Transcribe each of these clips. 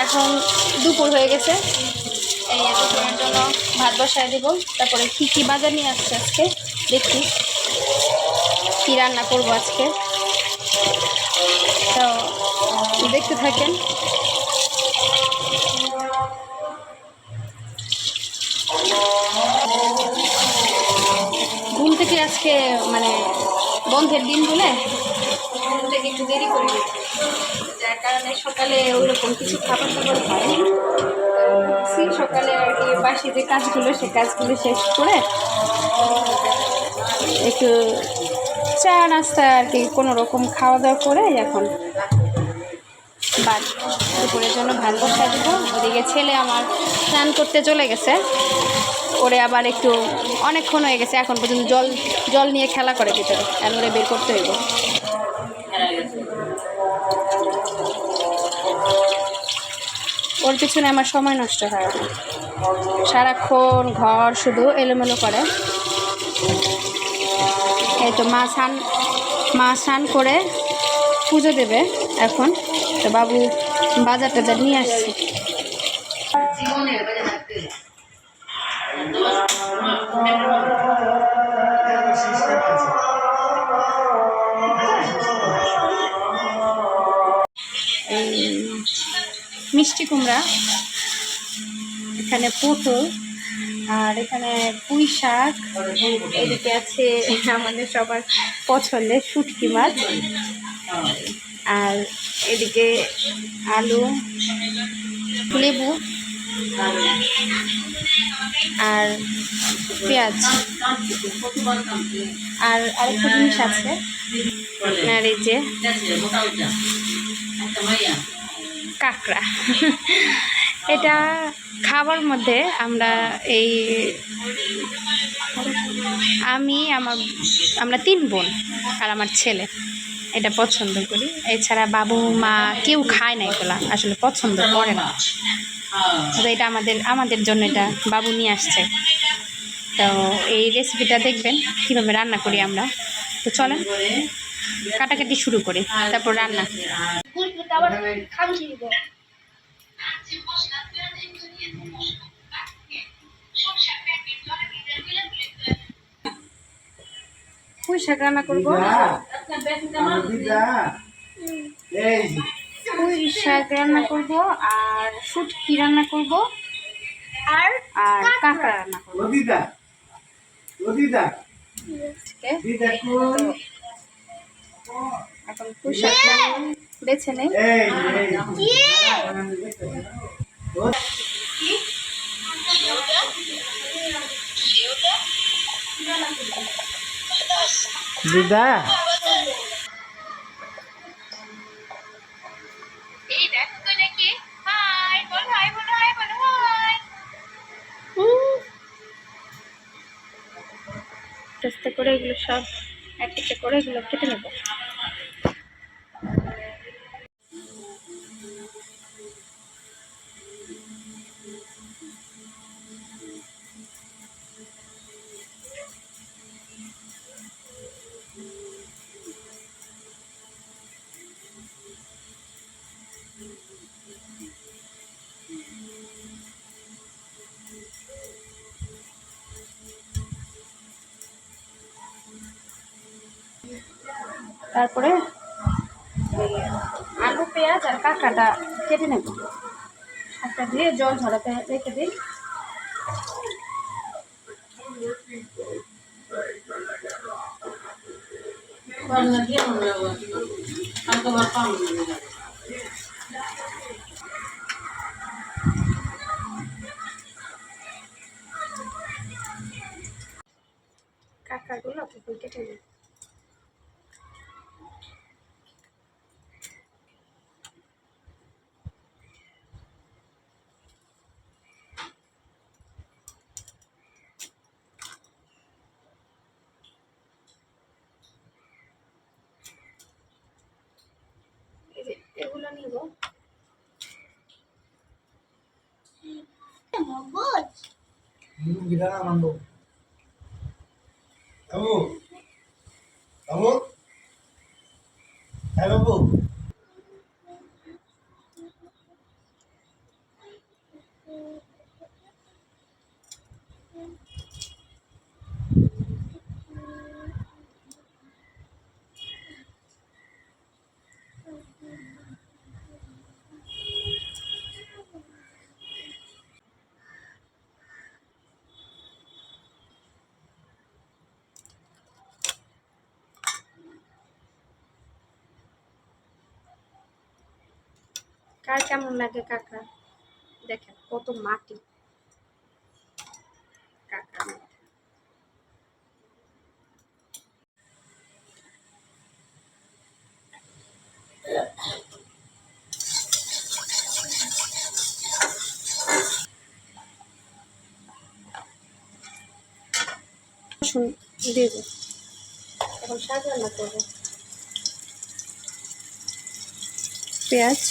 এখন দুপুর হয়ে গেছে, এই দুপুরের জন্য ভাত বসায় দেবো। তারপরে কী বাজার নিয়ে আসছে আজকে দেখি কী রান্না করবো আজকে, তো দেখতে থাকেন। ঘুম থেকে আজকে মানে বন্ধের দিন বলে ঘুম থেকে একটু দেরি করে গেছি, যার কারণে সকালে ওইরকম কিছু খাবার দাবার হয়নি। সকালে আর কি বাসি যে কাজগুলো সে কাজগুলো শেষ করে একটু চা নাস্তা আর কি কোনো রকম খাওয়া দাওয়া করে এখন দুপুরের জন্য ভাত বসায় দেবো। ওদিকে ছেলে আমার স্নান করতে চলে গেছে, ওরে আবার একটু অনেকক্ষণ হয়ে গেছে এখন পর্যন্ত জল নিয়ে খেলা করে ভিতরে, আর ওরে বের করতে হইব। ওর পিছনে আমার সময় নষ্ট হয়, সারাক্ষণ ঘর শুধু এলোমেলো করে। এই তো মা স্নান করে পুজো দেবে এখন, তো বাবু বাজার টাজার নিয়ে আসছে। মিষ্টি কুমড়া, এখানে পটল, আর এখানে পুঁই শাক, এদিকে আছে আমাদের সবার পছন্দের শুটকি মাছ, আর এদিকে আলু, লেবু আর পেঁয়াজ, আর আরেকটা জিনিস আছে আর এই যে কাঁকড়া। এটা খাবার মধ্যে আমরা আমরা 3 বোন আর আমার ছেলে এটা পছন্দ করি, এছাড়া বাবু মা কেউ খায় না, এগুলা আসলে পছন্দ করে না। তো এটা আমাদের জন্য এটা বাবু নিয়ে আসছে, তো এই রেসিপিটা দেখবেন কীভাবে রান্না করি আমরা। তো চলেন কাটাকাটি শুরু করি, তারপর রান্না। পুঁই শাক রান্না করবো, পুঁই শাক রান্না করবো, আর শুটকি রান্না করবো, আর কাঁকড়া রান্না করবো। এখন পুঁই শাকটা বেছে নেই। দিদা আস্তে করে এগুলো সব এক একটা করে এগুলো কেটে নেব। তারপরে আলু পেঁয়াজ আর কাঁকড়াটা কেটে নেব, শাকটা দিয়ে জল ঝরাতে রেখে দিই। কাঁকড়াগুলো কেটে নিই। এগুলো নিব। কার কেমন লাগে কাঁকড়া? দেখেন কত মাটি কাঁকড়া। রসুন দিয়ে দেব, এখন শাক রান্না করবো। পেঁয়াজ,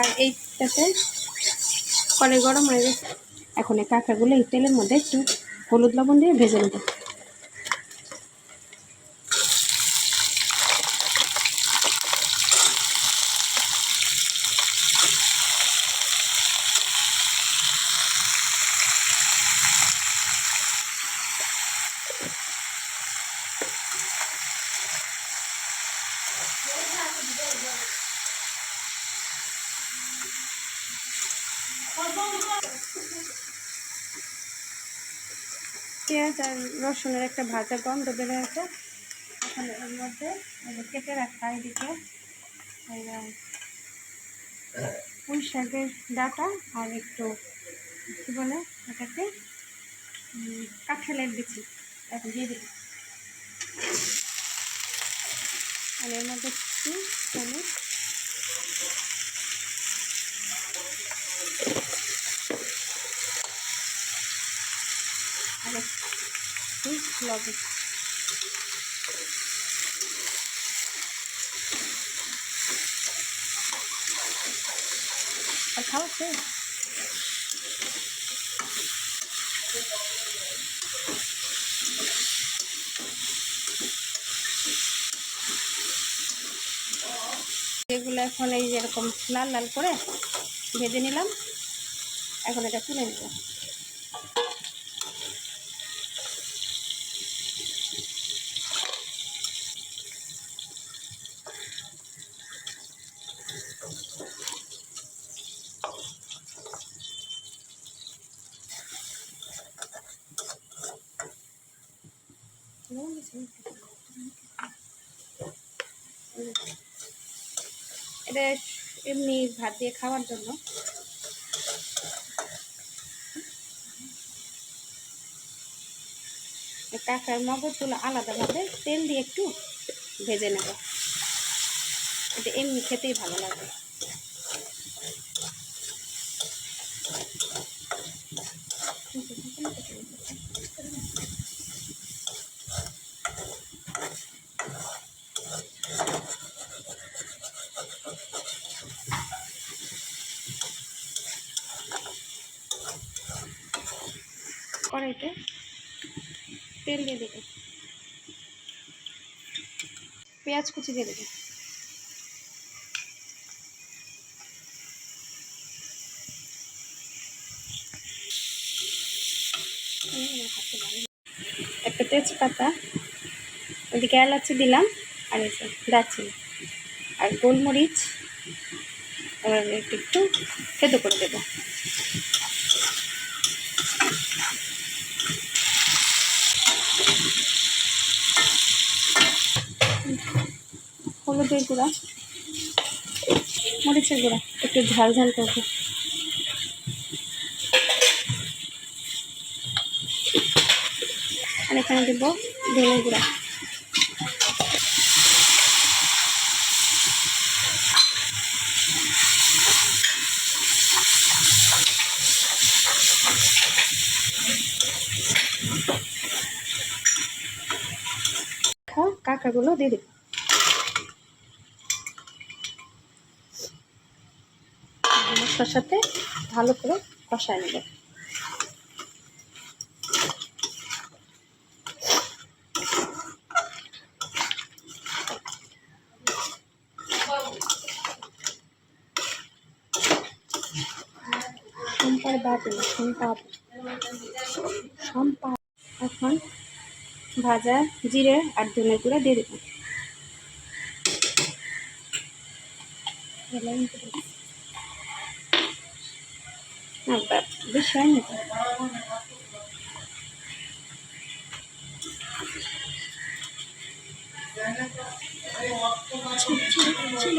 আর এইটাতে কড়াই গরম হয়ে গেছে। এখন এই কাঁকড়াগুলো এই তেলের মধ্যে একটু হলুদ লবণ দিয়ে ভেজে নেব। পেঁয়াজ আর রসুনের একটা ভাজা গন্ধ বেড়ে আছে। এখন এর মধ্যে কেটে রাখা এদিকে পুঁই শাকের ডাঁটা আর একটু কী বলে এটাকে কাঁঠালের বিচি এখন দিয়ে দিই। আর এর মধ্যে একটু হলুদ, আর একটু লবণ। আর খাওয়া শেষ। এগুলো এখন এই যেরকম লাল লাল করে ভেজে নিলাম, এখন এটা তুলে নেব। এটা এমনি ভাত দিয়ে খাওয়ার জন্য। কাঁকড়ার মগজগুলো আলাদাভাবে তেল দিয়ে একটু ভেজে নেব, এটা এমনি খেতেই ভালো লাগে। কড়াইতে তেল দিয়ে দেবে, পেঁয়াজ কুচি দিয়ে দেবে, একটা তেজপাতা, ওদিকে এলাচি দিলাম, আর এসে দারচিনি আর গোলমরিচ একটু থেতো করে দেবো। হলুদের গুঁড়া, মরিচের গুঁড়া, একটু ঝাল ঝাল করবো। আর এখানে দেবো ধনে গুঁড়া। কাঁকড়াগুলো দিয়ে দেবো, মশলার সাথে ভালো করে কষায় নেব। এখন ভাজা জিরে আর ধনে গুঁড়া দিয়ে দেবো। বেশি হয়নি। ছিল